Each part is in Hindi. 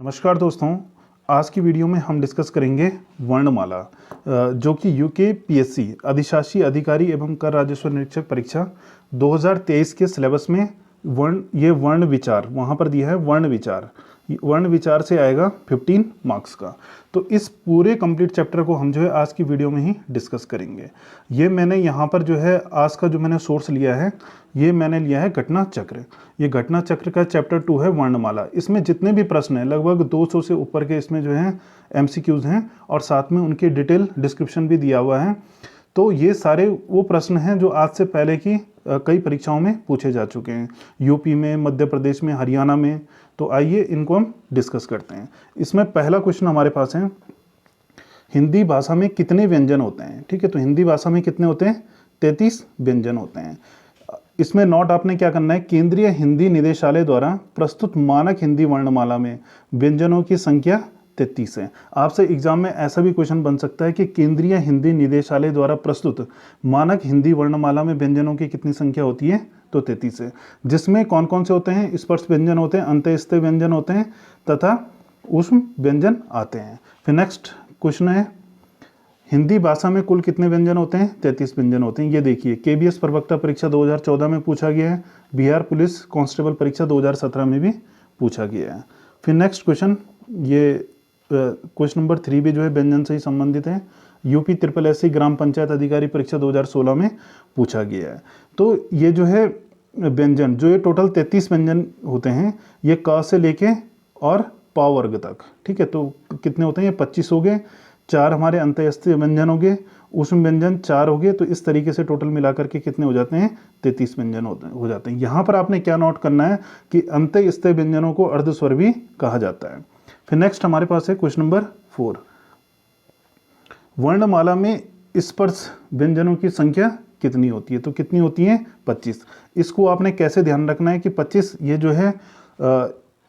नमस्कार दोस्तों, आज की वीडियो में हम डिस्कस करेंगे वर्णमाला जो कि यूके पीएससी अधिशासी अधिकारी एवं कर राजस्व निरीक्षक परीक्षा 2023 के सिलेबस में वर्ण विचार वहाँ पर दिया है। वर्ण विचार से आएगा 15 मार्क्स का। तो इस पूरे कंप्लीट चैप्टर को हम जो है आज की वीडियो में ही डिस्कस करेंगे। ये मैंने यहाँ पर जो है आज का जो मैंने सोर्स लिया है, ये मैंने लिया है घटना चक्र। ये घटना चक्र का चैप्टर 2 है वर्णमाला। इसमें जितने भी प्रश्न हैं लगभग 200 से ऊपर के इसमें जो हैं एमसीक्यूज हैं और साथ में उनकी डिटेल डिस्क्रिप्शन भी दिया हुआ है। तो ये सारे वो प्रश्न हैं जो आज से पहले की कई परीक्षाओं में पूछे जा चुके हैं, यूपी में, मध्य प्रदेश में, हरियाणा में। तो आइए इनको हम डिस्कस करते हैं। इसमें पहला क्वेश्चन हमारे पास है, हिंदी भाषा में कितने व्यंजन होते हैं। ठीक है, तो हिंदी भाषा में कितने होते हैं? 33 व्यंजन होते हैं। इसमें नोट आपने क्या करना है, केंद्रीय हिंदी निदेशालय द्वारा प्रस्तुत मानक हिंदी वर्णमाला में व्यंजनों की संख्या 33 है। आपसे एग्जाम में ऐसा भी क्वेश्चन बन सकता है कि केंद्रीय हिंदी निदेशालय द्वारा प्रस्तुत मानक हिंदी वर्णमाला में व्यंजनों की कितनी संख्या होती है, तो 33 है। जिसमें कौन कौन से होते हैं? स्पर्श व्यंजन होते हैं, अंत्यस्थ व्यंजन होते हैं तथा ऊष्म व्यंजन आते हैं। फिर नेक्स्ट क्वेश्चन है, हिंदी भाषा में कुल कितने व्यंजन होते हैं? 33 व्यंजन होते हैं। ये देखिए, केबीएस प्रवक्ता परीक्षा 2014 में पूछा गया है, बिहार पुलिस कांस्टेबल परीक्षा 2017 में भी पूछा गया है। फिर नेक्स्ट क्वेश्चन, ये क्वेश्चन नंबर 3 भी जो है व्यंजन से ही संबंधित है। यूपी SSSC ग्राम पंचायत अधिकारी परीक्षा 2016 में पूछा गया है। तो ये जो है व्यंजन, जो ये टोटल 33 व्यंजन होते हैं, ये क से लेके और प वर्ग तक। ठीक है, तो कितने होते हैं? ये 25 हो गए। 4 हमारे अंत्यस्थ व्यंजन हो गए, ऊष्म व्यंजन 4 हो गए। तो इस तरीके से टोटल मिलाकर के कितने हो जाते हैं? 33 व्यंजन हो जाते हैं। यहाँ पर आपने क्या नोट करना है कि अंत्यस्थ व्यंजनों को अर्धस्वर भी कहा जाता है। फिर नेक्स्ट हमारे पास है क्वेश्चन नंबर 4, वर्णमाला में स्पर्श व्यंजनों की संख्या कितनी होती है? तो कितनी होती है? 25। इसको आपने कैसे ध्यान रखना है कि 25 ये जो है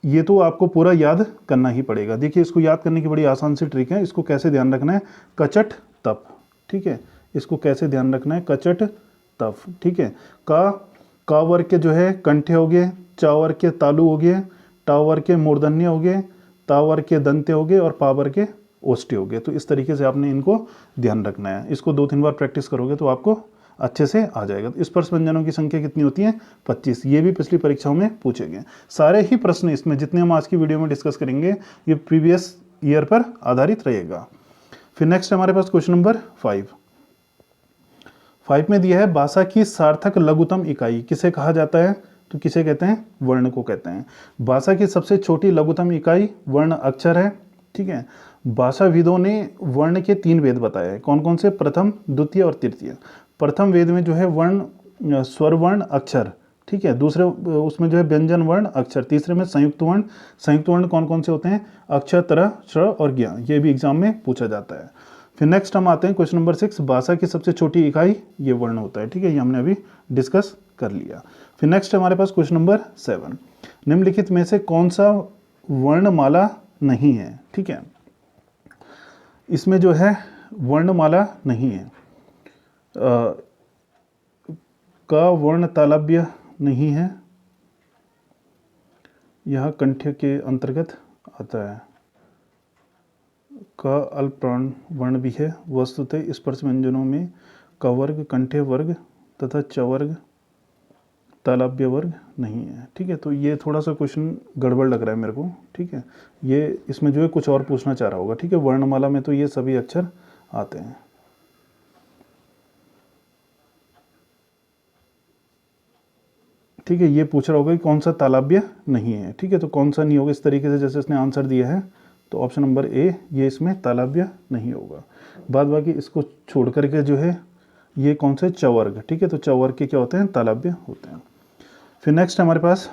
ये तो आपको पूरा याद करना ही पड़ेगा। देखिए, इसको याद करने की बड़ी आसान सी ट्रिक है। इसको कैसे ध्यान रखना है? कचट तप। ठीक है, इसको कैसे ध्यान रखना है? कचट तप। ठीक है, का वर्ग के जो है कंठे हो गए, चा वर्ग के तालु हो गए, टा वर्ग के मूर्धन्य हो गए, ता वर्ग के दंते हो गए और पा वर्ग के ओष्ठ्य हो गए। तो इस तरीके से आपने इनको ध्यान रखना है। इसको 2-3 बार प्रैक्टिस करोगे तो आपको अच्छे से आ जाएगा। स्पर्श व्यंजनों की संख्या कितनी होती है? 25। ये भी पिछली परीक्षाओं में पूछे गए। सारे ही प्रश्न इसमें जितने हम आज की वीडियो में डिस्कस करेंगे ये प्रीवियस ईयर पर आधारित रहेगा। फिर नेक्स्ट हमारे पास क्वेश्चन नंबर 5 में दिया है, भाषा की सार्थक लघुतम इकाई किसे कहा जाता है? तो किसे कहते हैं? वर्ण को कहते हैं। भाषा की सबसे छोटी लघुतम इकाई वर्ण अक्षर है। ठीक है, भाषाविदों ने वर्ण के 3 वेद बताए हैं। कौन कौन से? प्रथम, द्वितीय और तृतीय। प्रथम वेद में जो है वर्ण स्वर वर्ण अक्षर। ठीक है, दूसरे उसमें जो है व्यंजन वर्ण अक्षर। तीसरे में संयुक्त वर्ण। संयुक्त वर्ण कौन कौन से होते हैं? अक्षर, तरह, स्वर और ज्ञ। ये भी एग्जाम में पूछा जाता है। फिर नेक्स्ट हम आते हैं क्वेश्चन नंबर 6, भाषा की सबसे छोटी इकाई ये वर्ण होता है। ठीक है, ये हमने अभी डिस्कस कर लिया। फिर नेक्स्ट हमारे पास क्वेश्चन नंबर 7, निम्नलिखित में से कौन सा वर्णमाला नहीं है? ठीक है, इसमें जो है वर्णमाला नहीं है। का वर्ण तालव्य नहीं है, यह कंठ्य के अंतर्गत आता है। का अल्प प्राण वर्ण भी है। वस्तुतः स्पर्श व्यंजनों में क वर्ग, कंठ्य वर्ग तथा च वर्ग, तालव्य वर्ग नहीं है। ठीक है, तो ये थोड़ा सा क्वेश्चन गड़बड़ लग रहा है मेरे को। ठीक है, ये इसमें जो है कुछ और पूछना चाह रहा होगा। ठीक है, वर्णमाला में तो ये सभी अक्षर आते हैं। ठीक है, ये पूछ रहा होगा कि कौन सा तालव्य नहीं है। ठीक है, तो कौन सा नहीं होगा इस तरीके से जैसे इसने आंसर दिया है, तो ऑप्शन नंबर ए, ये इसमें तालव्य नहीं होगा। बाद बाकी इसको छोड़ करके जो है ये कौन से? च वर्ग। ठीक है, तो च वर्ग के क्या होते हैं? तालव्य होते हैं। फिर नेक्स्ट हमारे पास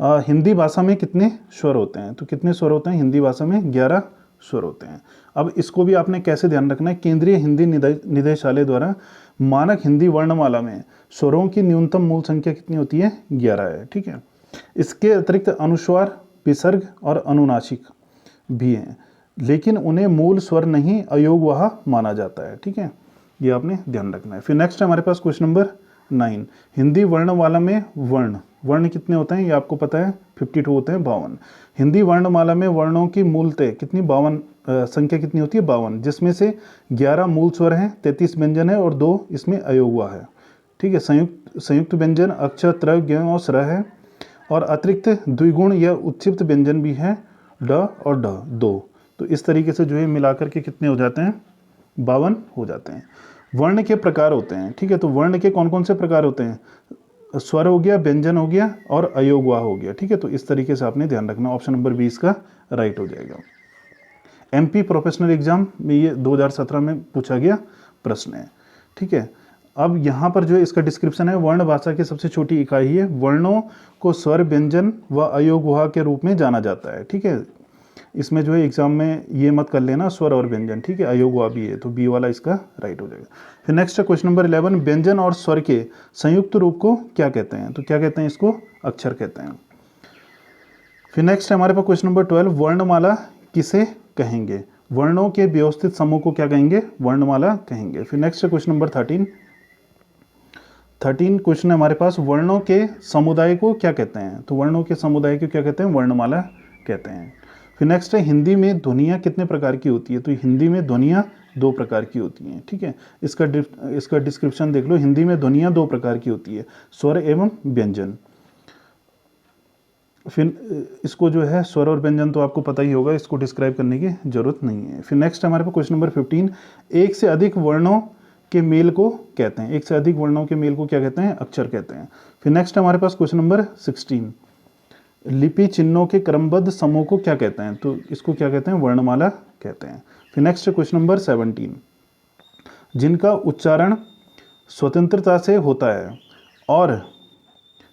हिंदी भाषा में कितने स्वर होते हैं? तो कितने स्वर होते हैं? हिंदी भाषा में 11 स्वर होते हैं। अब इसको भी आपने कैसे ध्यान रखना है? केंद्रीय हिंदी निदेशालय द्वारा मानक हिंदी वर्णमाला में स्वरों की न्यूनतम मूल संख्या कितनी होती है? 11 है। ठीक है, इसके अतिरिक्त अनुस्वार, विसर्ग और अनुनासिक भी हैं, लेकिन उन्हें मूल स्वर नहीं, अयोगवाह माना जाता है। ठीक है, ये आपने ध्यान रखना है। फिर नेक्स्ट हमारे पास क्वेश्चन नंबर 9। हिंदी वर्णमाला में वर्ण कितने होते हैं ये आपको पता है, 52 होते हैं, 52। हिंदी वर्णमाला में वर्णों की मूलतः कितनी, 52 संख्या कितनी होती है, 52, जिसमें से 11 मूल स्वर हैं, 33 व्यंजन है और 2 इसमें अयोग हुआ है। ठीक है, संयुक्त व्यंजन अक्षर त्र ज्ञ और स्र है, और अतिरिक्त द्विगुण या उत्क्षिप्त व्यंजन भी है, ड और ढ 2। तो इस तरीके से जो है मिलाकर के कितने हो जाते हैं, 52 हो जाते हैं। वर्ण के प्रकार होते हैं। ठीक है, तो वर्ण के कौन कौन से प्रकार होते हैं, स्वर हो गया, व्यंजन हो गया और अयोग हुआ हो गया। ठीक है, तो इस तरीके से आपने ध्यान रखना। ऑप्शन नंबर 20 का राइट हो जाएगा। एमपी प्रोफेशनल एग्जाम में ये 2017 में पूछा गया प्रश्न है। ठीक है, अब यहाँ पर जो है इसका डिस्क्रिप्शन है, वर्ण भाषा की सबसे छोटी इकाई है, वर्णों को स्वर, व्यंजन व अयोग गुहा के रूप में जाना जाता है। ठीक है, इसमें जो है एग्जाम में ये मत कर लेना स्वर और व्यंजन। ठीक है, अयोग गुहा भी है, तो बी वाला इसका राइट हो जाएगा। फिर नेक्स्ट क्वेश्चन नंबर 11, व्यंजन और स्वर के संयुक्त रूप को क्या कहते हैं, तो क्या कहते हैं, इसको अक्षर कहते हैं। फिर नेक्स्ट हमारे पास क्वेश्चन नंबर 12, वर्णमाला किसे कहेंगे, वर्णों के व्यवस्थित समूह को क्या कहेंगे, वर्णमाला कहेंगे। फिर नेक्स्ट क्वेश्चन नंबर 13 क्वेश्चन है हमारे पास, वर्णों के समुदाय को क्या कहते हैं, तो वर्णों के समुदाय को क्या कहते हैं, वर्णमाला कहते हैं। फिर नेक्स्ट है, हिंदी में ध्वनियाँ कितने प्रकार की होती है, तो हिंदी में ध्वनियाँ 2 प्रकार की होती हैं। ठीक है, इसका डिस्क्रिप्शन देख लो, हिंदी में ध्वनियाँ 2 प्रकार की होती है, स्वर एवं व्यंजन। फिर इसको जो है स्वर और व्यंजन तो आपको पता ही होगा, इसको डिस्क्राइब करने की जरूरत नहीं है। फिर नेक्स्ट हमारे पास क्वेश्चन नंबर 15, एक से अधिक वर्णों के मेल को कहते हैं, एक से अधिक वर्णों के मेल को क्या कहते हैं, अक्षर कहते हैं। फिर नेक्स्ट हमारे पास क्वेश्चन नंबर 16, लिपि चिन्हों के क्रमबद्ध समूह को क्या कहते हैं, तो इसको क्या कहते हैं, वर्णमाला कहते हैं। फिर नेक्स्ट क्वेश्चन नंबर 17, जिनका उच्चारण स्वतंत्रता से होता है और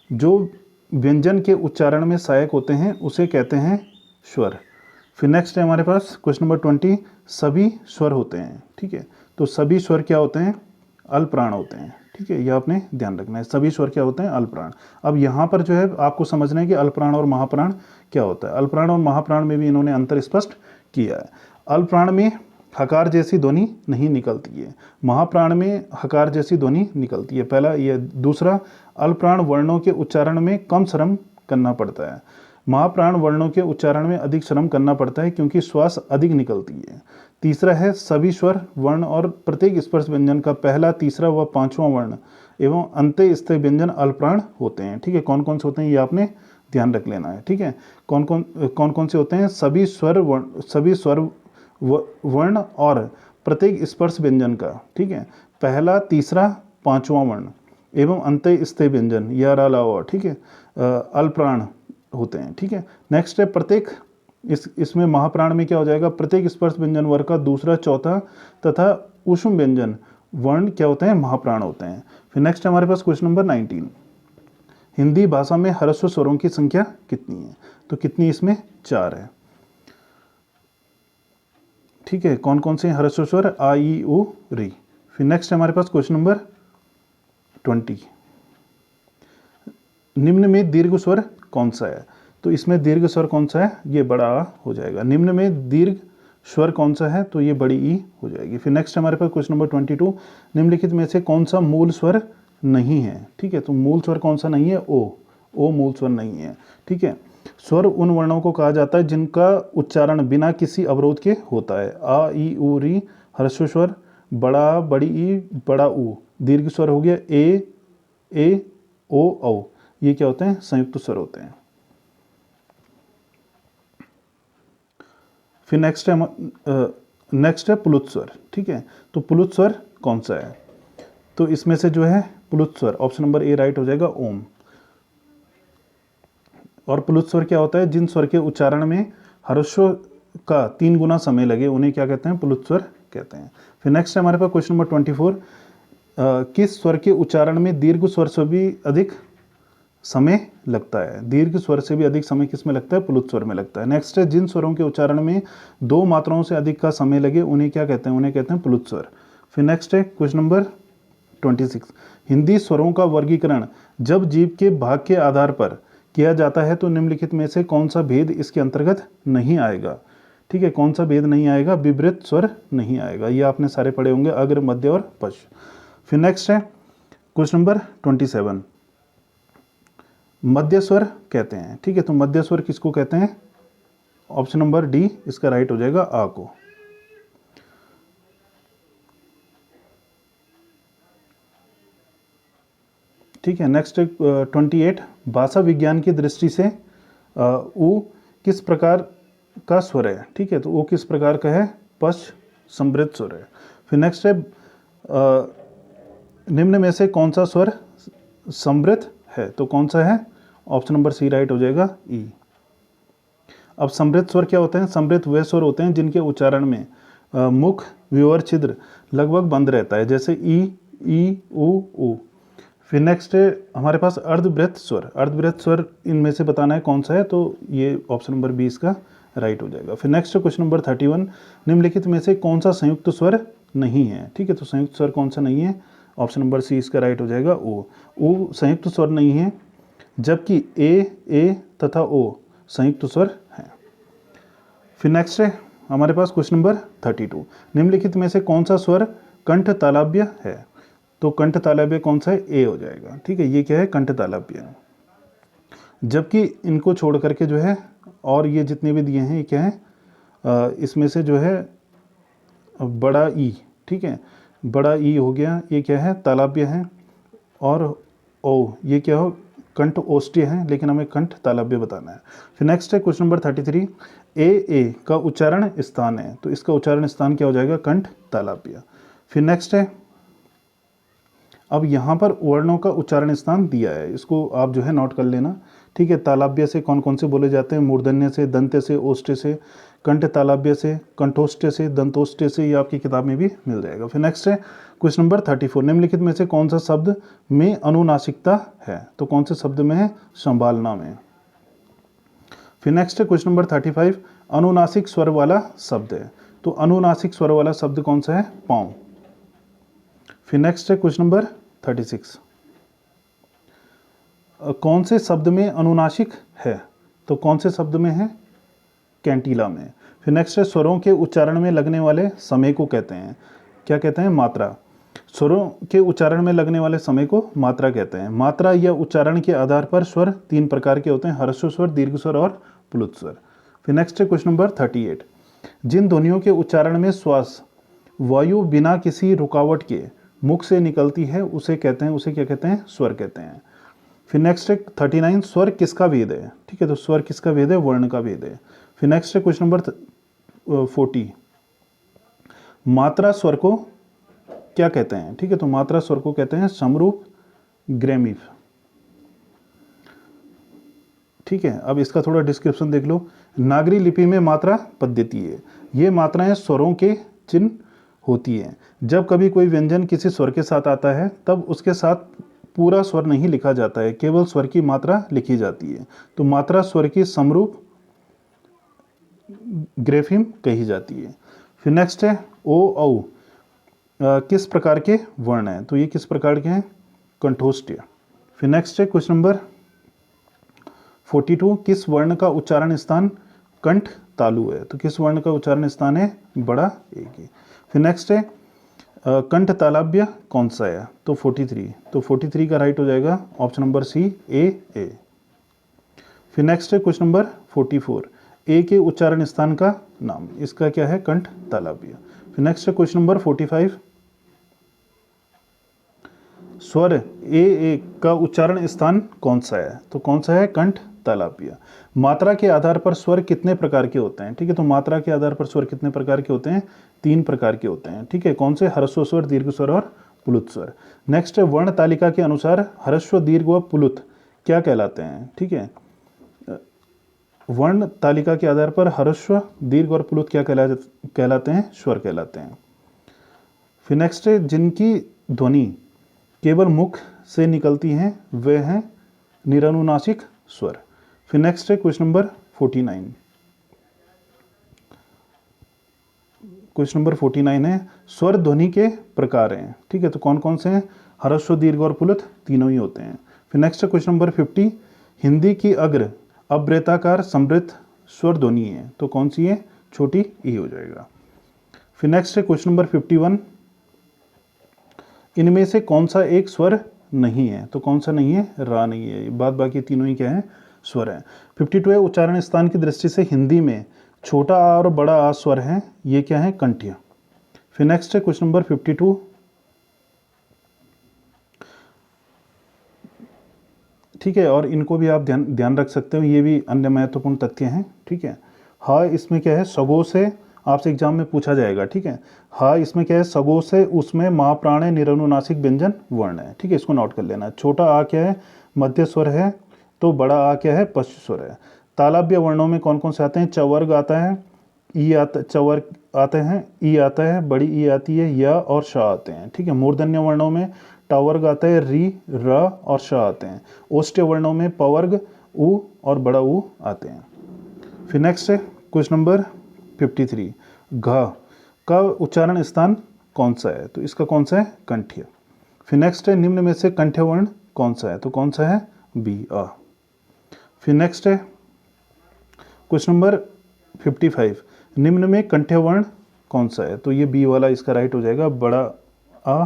जो व्यंजन के उच्चारण में सहायक होते हैं उसे कहते हैं स्वर। फिर नेक्स्ट है हमारे पास क्वेश्चन नंबर 20, सभी स्वर होते हैं। ठीक है, तो सभी स्वर क्या होते हैं, अल्पप्राण होते हैं। ठीक है, ये आपने ध्यान रखना है, सभी स्वर क्या होते हैं, अल्पप्राण। अब यहाँ पर जो है आपको समझना है कि अल्पप्राण और महाप्राण क्या होता है। अल्पप्राण और महाप्राण में भी इन्होंने अंतर स्पष्ट किया है। अल्पप्राण में हकार जैसी ध्वनि नहीं निकलती है, महाप्राण में हकार जैसी ध्वनि निकलती है, पहला ये। दूसरा, अल्पप्राण वर्णों के उच्चारण में कम श्रम करना पड़ता है, महाप्राण वर्णों के उच्चारण में अधिक श्रम करना पड़ता है क्योंकि श्वास अधिक निकलती है। तीसरा है, सभी स्वर, वर्ण और प्रत्येक स्पर्श व्यंजन का पहला, तीसरा व पांचवा वर्ण एवं अंत्य स्थायी व्यंजन अल्पप्राण होते हैं। ठीक है, कौन कौन से होते हैं ये आपने ध्यान रख लेना है। ठीक है, कौन कौन से होते हैं, सभी स्वर वर्ण और प्रत्येक स्पर्श व्यंजन का, ठीक है, पहला, तीसरा, पांचवा वर्ण एवं अंत्य स्थायी व्यंजन या अलावा, ठीक है, अल्पप्राण होते हैं। ठीक है, नेक्स्ट है प्रत्येक, इसमें महाप्राण में क्या हो जाएगा, प्रत्येक स्पर्श व्यंजन वर्ग का दूसरा, चौथा तथा ऊष्म व्यंजन वर्ण क्या होते हैं, महाप्राण होते हैं। फिर नेक्स्ट हमारे पास क्वेश्चन नंबर 19, हिंदी भाषा में ह्रस्व स्वरों की संख्या कितनी है, तो कितनी, इसमें 4 है। ठीक है, कौन कौन से ह्रस्व स्वर, आ, ई, उ, री। फिर नेक्स्ट हमारे पास क्वेश्चन नंबर 20, निम्न में दीर्घ स्वर कौन सा है, तो इसमें दीर्घ स्वर कौन सा है, ये बड़ा आ हो जाएगा। निम्न में दीर्घ स्वर कौन सा है, तो ये बड़ी ई हो जाएगी। फिर नेक्स्ट हमारे पास क्वेश्चन नंबर 22, निम्नलिखित में से कौन सा मूल स्वर नहीं है। ठीक है, तो मूल स्वर कौन सा नहीं है, ओ मूल स्वर नहीं है। ठीक है, स्वर उन वर्णों को कहा जाता है जिनका उच्चारण बिना किसी अवरोध के होता है। आ, ई, उ, री ह्रस्व स्वर, बड़ा, बड़ी ई, बड़ा ऊ। दीर्घ स्वर हो गया ए, ओ, औ, ये क्या होते हैं, संयुक्त स्वर होते हैं। फिर नेक्स्ट है प्लुत स्वर। ठीक है, तो प्लुत स्वर कौन सा है, तो इसमें से जो है प्लुत स्वर ऑप्शन नंबर ए राइट हो जाएगा, ओम। और प्लुत स्वर क्या होता है, जिन स्वर के उच्चारण में ह्रस्व का 3 गुना समय लगे उन्हें क्या कहते हैं, प्लुत स्वर कहते हैं। फिर नेक्स्ट है हमारे पास क्वेश्चन नंबर 24, किस स्वर के उच्चारण में दीर्घ स्वर से भी अधिक समय लगता है, दीर्घ स्वर से भी अधिक समय किस में लगता है, प्लुत स्वर में लगता है। नेक्स्ट है, जिन स्वरों के उच्चारण में 2 मात्राओं से अधिक का समय लगे उन्हें क्या कहते हैं, उन्हें कहते हैं प्लुत स्वर। फिर नेक्स्ट है क्वेश्चन नंबर 26, हिंदी स्वरों का वर्गीकरण जब जीव के भाग के आधार पर किया जाता है तो निम्नलिखित में से कौन सा भेद इसके अंतर्गत नहीं आएगा। ठीक है, कौन सा भेद नहीं आएगा, विवृत स्वर नहीं आएगा। ये आपने सारे पढ़े होंगे, अग्र, मध्य और पश्च। फिर नेक्स्ट है, क्वेश्चन नंबर 27, मध्य स्वर कहते हैं, ठीक है। तो मध्य स्वर किसको कहते हैं? ऑप्शन नंबर डी इसका राइट हो जाएगा, आ को। ठीक है। नेक्स्ट 28, भाषा विज्ञान की दृष्टि से ऊ किस प्रकार का स्वर है? ठीक है, तो ऊ किस प्रकार का है? पश्च समृद्ध स्वर है। फिर नेक्स्ट है निम्न में से कौन सा स्वर समृद्ध है? तो कौन सा है? ऑप्शन नंबर सी राइट हो जाएगा, ई। अब समृद्ध स्वर क्या होते हैं? समृद्ध वे स्वर होते हैं जिनके उच्चारण में मुख विवर छिद्र लगभग बंद रहता है, जैसे ई ऊ। फिर नेक्स्ट है हमारे पास अर्धवृत्त स्वर। अर्धवृत्त स्वर इनमें से बताना है कौन सा है, तो ये ऑप्शन नंबर बी इसका राइट हो जाएगा। फिर नेक्स्ट क्वेश्चन नंबर 31, निम्नलिखित में से कौन सा संयुक्त स्वर नहीं है? ठीक है, तो संयुक्त स्वर कौन सा नहीं है? ऑप्शन नंबर सी इसका राइट हो जाएगा, ओ। ओ संयुक्त स्वर नहीं है, जबकि ए तथा ओ संयुक्त स्वर हैं। फिर नेक्स्ट है हमारे पास क्वेश्चन नंबर 32, निम्नलिखित में से कौन सा स्वर कंठ तालव्य है? तो कंठ तालव्य कौन सा है? ए हो जाएगा। ठीक है, ये क्या है? कंठ तालव्य। जबकि इनको छोड़ करके जो है और ये जितने भी दिए हैं ये क्या है? इसमें से जो है बड़ा ई, ठीक है, बड़ा ई हो गया, ये क्या है? तालव्य है। और ओ ये क्या हो? कंठ ओष्ठ्य है, लेकिन हमें कंठ तालव्य बताना है। फिर नेक्स्ट है क्वेश्चन नंबर 33, ए का उच्चारण स्थान है, तो इसका उच्चारण स्थान क्या हो जाएगा? कंठ तालव्य। फिर नेक्स्ट है अब यहाँ पर वर्णों का उच्चारण स्थान दिया है, इसको आप जो है नोट कर लेना। ठीक है, तालव्य से कौन कौन से बोले जाते हैं? मूर्धन्य से, दंत्य से, ओष्ठ्य से, कंठ तालव्य से, कंठोष्ठ्य से, दंतोष्ठ्य से, ये आपकी किताब में भी मिल जाएगा। फिर नेक्स्ट है क्वेश्चन नंबर 34, निम्नलिखित में से कौन सा शब्द में अनुनासिकता है? तो कौन से शब्द में है? संभालना में। फिर नेक्स्ट है क्वेश्चन नंबर 35, अनुनासिक स्वर वाला शब्द है, तो अनुनासिक स्वर वाला शब्द कौन सा है? पाँव। फिर नेक्स्ट है क्वेश्चन नंबर 36, कौन से शब्द में अनुनासिक है? तो कौन से शब्द में है? कैंटिला में। फिर नेक्स्ट है स्वरों के उच्चारण में लगने वाले समय को कहते हैं, क्या कहते हैं? मात्रा। स्वरों के उच्चारण में लगने वाले समय को मात्रा कहते हैं। मात्रा या उच्चारण के आधार पर स्वर 3 प्रकार के होते हैं, ह्रस्व स्वर, दीर्घ स्वर और प्लुत स्वर। फिर नेक्स्ट है क्वेश्चन नंबर 38, जिन ध्वनियों के उच्चारण में श्वास वायु बिना किसी रुकावट के मुख से निकलती है उसे कहते हैं, उसे क्या कहते हैं? स्वर कहते हैं। फिर नेक्स्ट है 39, स्वर किसका भेद है? ठीक है, तो स्वर किसका भेद है? वर्ण का भेद है। फिर नेक्स्ट है क्वेश्चन नंबर 40, मात्रा स्वर को क्या कहते हैं? ठीक है, तो मात्रा स्वर को कहते हैं समरूप ग्रेमिव। ठीक है, अब इसका थोड़ा डिस्क्रिप्शन देख लो। नागरी लिपि में मात्रा पद्धति है, ये मात्राएं स्वरों के चिन्ह होती है। जब कभी कोई व्यंजन किसी स्वर के साथ आता है तब उसके साथ पूरा स्वर नहीं लिखा जाता है, केवल स्वर की मात्रा लिखी जाती है, तो मात्रा स्वर की समरूप ग्रेफिम कही जाती है। फिर नेक्स्ट है ओ औ किस प्रकार के वर्ण हैं? तो ये किस प्रकार के हैं? कंठोष्ठ्य। फिर नेक्स्ट है क्वेश्चन नंबर 42, किस वर्ण का उच्चारण स्थान कंठ तालु है? तो किस वर्ण का उच्चारण स्थान है? बड़ा ए की। फिर नेक्स्ट है कंठ तालव्य कौन सा है? तो 43, तो 43 का राइट हो जाएगा ऑप्शन नंबर सी, ए। फिर नेक्स्ट है क्वेश्चन नंबर 44, ए के उच्चारण स्थान का नाम, इसका क्या है? कंठ तालव्य। फिर नेक्स्ट है क्वेश्चन नंबर 45, स्वर ए का उच्चारण स्थान कौन सा है? तो कौन सा है? कंठ तालव्य। मात्रा के आधार पर स्वर कितने प्रकार के होते हैं? ठीक है, तो मात्रा के आधार पर स्वर कितने प्रकार के होते हैं? 3 प्रकार के होते हैं। ठीक है, कौन से? ह्रस्व स्वर, दीर्घ स्वर और प्लुत स्वर। नेक्स्ट है वर्ण तालिका के अनुसार ह्रस्व, दीर्घ व प्लुत क्या कहलाते हैं? ठीक है, वर्ण तालिका के आधार पर ह्रस्व, दीर्घ और प्लुत क्या कहलाते हैं? स्वर कहलाते हैं। फिर नेक्स्ट है जिनकी ध्वनि केवल मुख से निकलती हैं वे हैं निरनुनासिक स्वर। फिर नेक्स्ट है क्वेश्चन नंबर 49, क्वेश्चन नंबर 49 है स्वर ध्वनि के प्रकार हैं। ठीक है, तो कौन कौन से हैं? ह्रस्व, दीर्घ और प्लुत तीनों ही होते हैं। फिर नेक्स्ट है क्वेश्चन नंबर 50, हिंदी की अग्र अवृत्ताकार समृद्ध स्वर ध्वनि है, तो कौन सी है? छोटी ई हो जाएगा। फिर नेक्स्ट है क्वेश्चन नंबर 51, इनमें से कौन सा एक स्वर नहीं है, तो कौन सा नहीं है, रा नहीं है, बाद बाकी तीनों ही क्या है, स्वर है। 52 है, उच्चारण स्थान की दृष्टि से हिंदी में छोटा आ और बड़ा आ स्वर हैं, ये क्या है, कंठ्य। फिर नेक्स्ट है क्वेश्चन नंबर 52, ठीक है, और इनको भी आप ध्यान रख सकते हो, ये भी अन्य महत्वपूर्ण तथ्य हैं, ठीक है। हाँ इसमें क्या है, सगो से आपसे एग्जाम में पूछा जाएगा, ठीक है। हाँ इसमें क्या है, सगो से उसमें महाप्राण निरनुनासिक व्यंजन वर्ण है, ठीक है, इसको नोट कर लेना। छोटा आ क्या है, मध्य स्वर है, तो बड़ा आ क्या है, पश्च स्वर है। तालव्य वर्णों में कौन कौन से आते हैं, चवर्ग आता है, ई आता, चवर्ग आते हैं, ई आता है, बड़ी ई आती है, या और श आते हैं, ठीक है। मूर्धन्य वर्णों में टावर्ग आता है, री, र और श आते हैं। ओष्ठ्य वर्णों में पवर्ग, उ और बड़ा उ आते हैं। फिर नेक्स्ट है क्वेश्चन नंबर 53, घ का उच्चारण स्थान कौन सा है, तो इसका कौन सा है, कंठ्य। फिर नेक्स्ट है, निम्न में से कंठ्य वर्ण कौन सा है, तो कौन सा है, बी, आ। फिर नेक्स्ट है क्वेश्चन नंबर 55, निम्न में कंठ्य वर्ण कौन सा है, तो ये बी वाला इसका राइट हो जाएगा, बड़ा आ,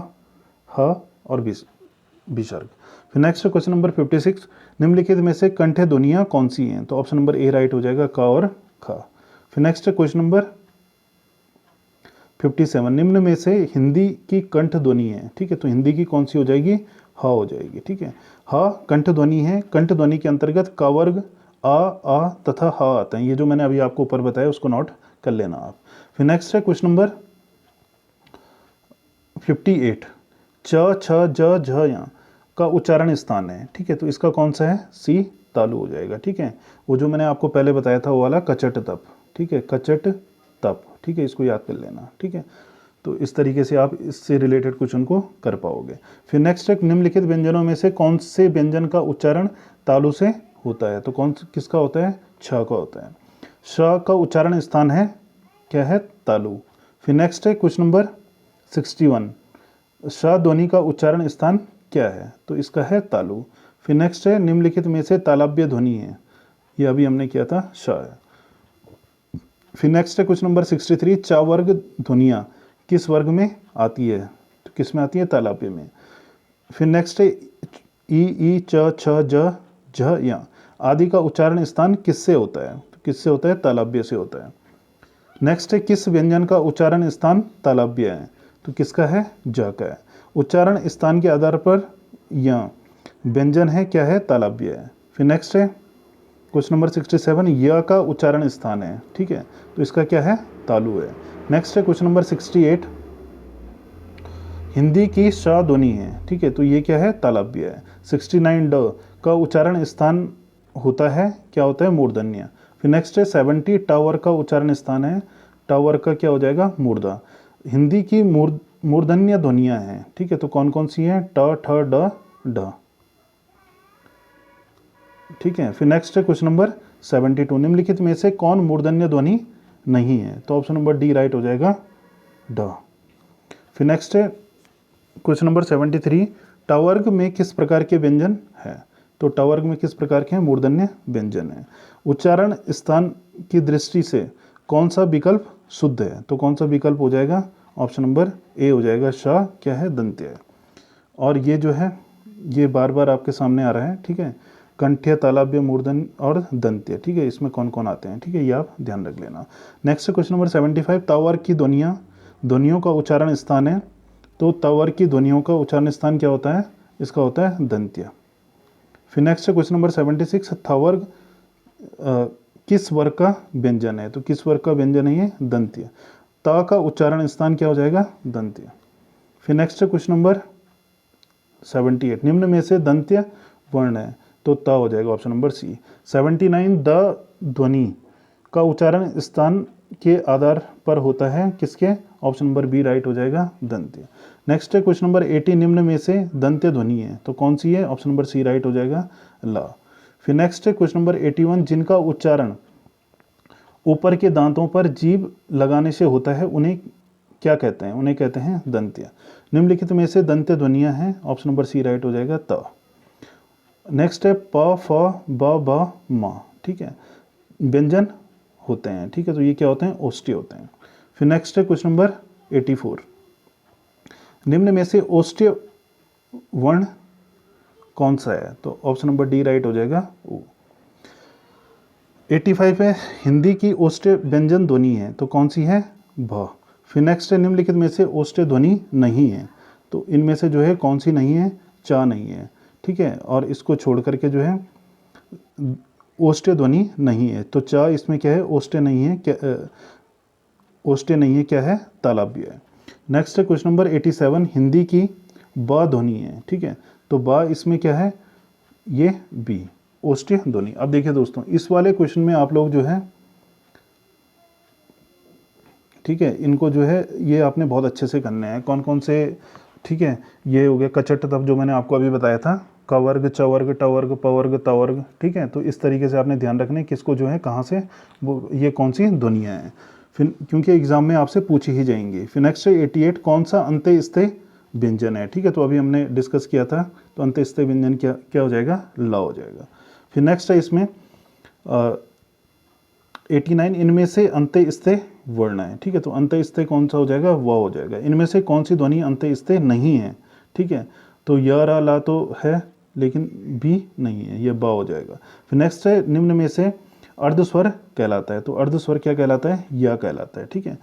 ह और विसर्ग। फिर नेक्स्ट क्वेश्चन नंबर 56, निम्नलिखित में से कंठ्य ध्वनियाँ कौन सी हैं, तो ऑप्शन नंबर ए राइट हो जाएगा, क और ख। फिर नेक्स्ट क्वेश्चन नंबर 57, निम्न में से हिंदी की कंठ ध्वनि है, ठीक है, तो हिंदी की कौन सी हो जाएगी, ह हो जाएगी, ठीक है। ह कंठ ध्वनि है, कंठ ध्वनि के अंतर्गत क वर्ग, आ तथा ह आते हैं, ये जो मैंने अभी आपको ऊपर बताया उसको नोट कर लेना आप। फिर नेक्स्ट है क्वेश्चन नंबर 58, च, छ, ज, झ या का उच्चारण स्थान है, ठीक है, तो इसका कौन सा है, सी, तालु हो जाएगा, ठीक है। वो जो मैंने आपको पहले बताया था वो वाला कचट तप, ठीक है, कचट तप, ठीक है, इसको याद कर लेना, ठीक है। तो इस तरीके से आप इससे रिलेटेड क्वेश्चन को कर पाओगे। फिर नेक्स्ट है, निम्नलिखित व्यंजनों में से कौन से व्यंजन का उच्चारण तालु से होता है, तो कौन किसका होता है, छ का होता है। श का उच्चारण स्थान है क्या है, तालु। फिर नेक्स्ट है क्वेश्चन नंबर 61, श ध्वनि का उच्चारण स्थान क्या है, तो इसका है तालु। फिर नेक्स्ट है, निम्नलिखित में से तालव्य ध्वनि है, ये अभी हमने किया था, श है। फिर नेक्स्ट है क्वेश्चन नंबर 63, चा वर्ग ध्वनियाँ किस वर्ग में आती है, तो किस में आती है, तालव्य में। फिर नेक्स्ट है, ई, च, छ, ज, झ या आदि का उच्चारण स्थान किससे होता है, तो किससे होता है, तालव्य से होता है। नेक्स्ट है, किस व्यंजन का उच्चारण स्थान तालव्य है, तो किसका है, ज का है। उच्चारण स्थान के आधार पर या व्यंजन है क्या है, तालव्य है। फिर नेक्स्ट है क्वेश्चन नंबर 67, य का उच्चारण स्थान है, ठीक है, तो इसका क्या है, तालु है। नेक्स्ट है क्वेश्चन नंबर 68, हिंदी की श ध्वनि है, ठीक है, तो ये क्या है, तालव्य है। 69, ड का उच्चारण स्थान होता है, क्या होता है, मूर्धन्य। फिर नेक्स्ट है 70, टावर का उच्चारण स्थान है, टावर का क्या हो जाएगा, मूर्धा। हिंदी की मूर्धन्य ध्वनियाँ हैं, ठीक है, तो कौन कौन सी हैं, ट, ठ, ड, ढ, ठीक है। फिर नेक्स्ट है क्वेश्चन नंबर 72, निम्नलिखित में से कौन मूर्धन्य ध्वनि नहीं है, तो ऑप्शन नंबर डी राइट हो जाएगा, ड। फिर नेक्स्ट है क्वेश्चन नंबर 73, टवर्ग में किस प्रकार के व्यंजन है, तो टवर्ग में किस प्रकार के मूर्धन्य व्यंजन है। उच्चारण स्थान की दृष्टि से कौन सा विकल्प शुद्ध है, तो कौन सा विकल्प हो जाएगा, ऑप्शन नंबर ए हो जाएगा, श क्या है, दंत्य है। और ये जो है ये बार बार आपके सामने आ रहा है, ठीक है, कंठ्य, तालव्य, मूर्धन्य और दंत्य, ठीक है, इसमें कौन कौन आते हैं, ठीक है, ये आप ध्यान रख लेना। नेक्स्ट क्वेश्चन नंबर 75, तावर की ध्वनियों का उच्चारण स्थान है, तो तावर की ध्वनियों का उच्चारण स्थान क्या होता है, इसका होता है दंत्य। फिर नेक्स्ट क्वेश्चन नंबर 76, थावर्ग किस वर्ग का व्यंजन है, तो किस वर्ग का व्यंजन है ये, दंत्य। ता का उच्चारण स्थान क्या हो जाएगा, दंत्य। फिर नेक्स्ट क्वेश्चन नंबर 78, निम्न में से दंत्य वर्ण है, तो ता हो जाएगा, ऑप्शन नंबर सी। 79, द ध्वनि का उच्चारण स्थान के आधार पर होता है किसके, ऑप्शन नंबर बी राइट हो जाएगा, दंत्य। नेक्स्ट है क्वेश्चन नंबर 80, निम्न में से दंत्य ध्वनि है, तो कौन सी है, ऑप्शन नंबर सी राइट हो जाएगा, ला। फिर नेक्स्ट है क्वेश्चन नंबर 81, जिनका उच्चारण ऊपर के दांतों पर जीभ लगाने से होता है उन्हें क्या कहते हैं, उन्हें कहते हैं दंत्य। निम्नलिखित में से दंत्य ध्वनियां हैं, ऑप्शन नंबर सी राइट हो जाएगा, त। नेक्स्ट है प, फ, ब, ब, म, ठीक है, व्यंजन होते हैं, ठीक है, तो ये क्या होते हैं, ओष्ठ्य होते हैं। फिर नेक्स्ट है क्वेश्चन नंबर 84, निम्न में से ओष्ठ्य वर्ण कौन सा है? तो ऑप्शन नंबर डी राइट हो जाएगा। 85 है, हिंदी की ओष्ठ्य व्यंजन ध्वनि है, तो कौन सी है? भ। फिर नेक्स्ट है, निम्नलिखित में से ओष्ठ्य ध्वनि नहीं है, तो इनमें से जो है कौन सी नहीं है? चा नहीं है, ठीक है। और इसको छोड़ करके जो है ओष्ठ्य ध्वनि नहीं है, तो चा इसमें क्या है? ओष्ठ्य नहीं है, क्या ओष्ठ्य नहीं है, क्या है? तालव्य है। नेक्स्ट है क्वेश्चन नंबर 87, हिंदी की ब ध्वनि है, ठीक है। तो ब इसमें क्या है? ये बी, ओष्ठ्य ध्वनि। अब देखिए दोस्तों, इस वाले क्वेश्चन में आप लोग जो है, ठीक है, इनको जो है ये आपने बहुत अच्छे से करने हैं। कौन कौन से? ठीक है, ये हो गया कचट तब जो मैंने आपको अभी बताया था, क वर्ग, च वर्ग, ट वर्ग, प वर्ग, त वर्ग, ठीक है। तो इस तरीके से आपने ध्यान रखना है किसको जो है कहाँ से वो ये कौन सी ध्वनियाँ हैं, फिर क्योंकि एग्जाम में आपसे पूछी ही जाएंगी। फिर नेक्स्ट है 88, कौन सा अंत्य स्थे व्यंजन है, ठीक है। तो अभी हमने डिस्कस किया था, तो अंत्य स्थे व्यंजन क्या क्या हो जाएगा? ल हो जाएगा। फिर नेक्स्ट है इसमें 89, इनमें से अंत्य स्थे वर्ण है, ठीक है। तो अंत्य स्थे कौन सा हो जाएगा? व हो जाएगा। इनमें से कौन सी ध्वनि अंत्य स्थे नहीं है, ठीक है। तो य रा ला तो है, लेकिन भी नहीं है, ये ब हो जाएगा। फिर नेक्स्ट है, निम्न में से अर्धस्वर कहलाता है, तो अर्धस्वर क्या कहलाता है? या कहलाता है, ठीक है।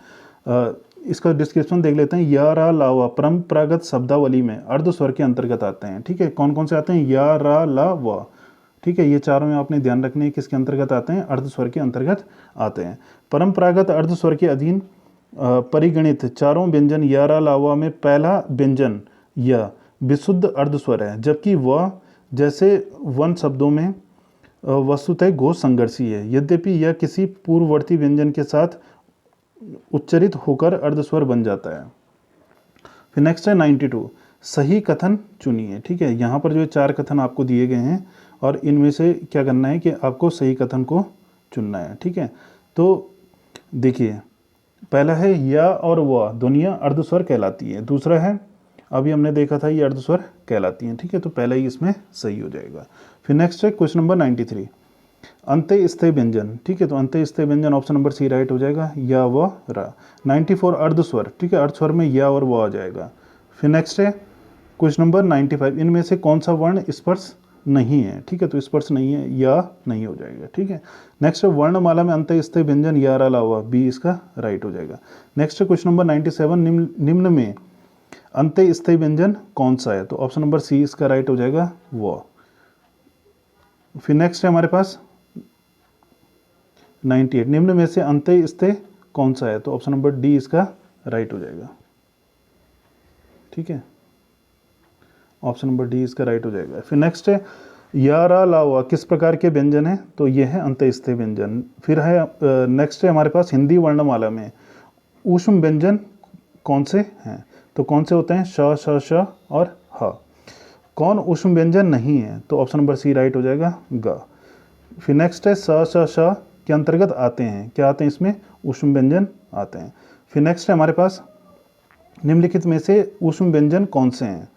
इसका डिस्क्रिप्शन देख लेते हैं। या रा ला व परंपरागत शब्दावली में अर्धस्वर के अंतर्गत आते हैं, ठीक है। कौन कौन से आते हैं? या रा ला व, ठीक है। ये चारों में आपने ध्यान रखने हैं किसके अंतर्गत आते हैं? अर्धस्वर के अंतर्गत आते हैं। परंपरागत अर्धस्वर के अधीन परिगणित चारों व्यंजन या रा ला व में पहला व्यंजन या विशुद्ध अर्धस्वर है, जबकि व जैसे वन शब्दों में वस्तुतः घोष संघर्षी है। यद्यपि यह किसी पूर्ववर्ती व्यंजन के साथ उच्चरित होकर अर्धस्वर बन जाता है। फिर नेक्स्ट है 92, सही कथन चुनिए, ठीक है। यहाँ पर जो 4 कथन आपको दिए गए हैं और इनमें से क्या करना है कि आपको सही कथन को चुनना है, ठीक है। तो देखिए, पहला है या और व ध्वनियाँ अर्धस्वर कहलाती है। दूसरा है, अभी हमने देखा था ये अर्धस्वर कहलाती हैं, ठीक है। तो पहला ही इसमें सही हो जाएगा। फिर नेक्स्ट है क्वेश्चन नंबर 93, अंत्य स्थे व्यंजन, ठीक है। तो अंत्य स्थे व्यंजन ऑप्शन नंबर सी राइट हो जाएगा, या व रा। 94 अर्धस्वर, ठीक है। अर्धस्वर में या और व आ जाएगा। फिर नेक्स्ट है क्वेश्चन नंबर 95, इनमें से कौन सा वर्ण स्पर्श नहीं है, ठीक है। तो स्पर्श नहीं है, या नहीं हो जाएगा, ठीक है। नेक्स्ट है वर्णमाला में अंत्य स्थे व्यंजन या रा ला व, बी इसका राइट हो जाएगा। नेक्स्ट है क्वेश्चन नंबर 97, निम्न में अंत्य स्थे व्यंजन कौन सा है? तो ऑप्शन नंबर सी इसका राइट हो जाएगा, व। फिर नेक्स्ट है हमारे पास 98, निम्न में से अंत्य स्थे कौन सा है? तो ऑप्शन नंबर डी इसका राइट हो जाएगा, ठीक है। ऑप्शन नंबर डी इसका राइट हो जाएगा। फिर नेक्स्ट है या रा ला व किस प्रकार के व्यंजन है? तो ये है अंत्य स्थे व्यंजन। फिर है नेक्स्ट है हमारे पास हिंदी वर्णमाला में ऊष्म व्यंजन कौन से हैं? तो कौन से होते हैं? श, श, श और ह। कौन ऊष्म व्यंजन नहीं है? तो ऑप्शन नंबर सी राइट हो जाएगा, ग। फिर नेक्स्ट है स, श, श के अंतर्गत आते हैं, क्या आते हैं इसमें? ऊष्म व्यंजन आते हैं। फिर नेक्स्ट है हमारे पास निम्नलिखित में से ऊष्म व्यंजन कौन से हैं,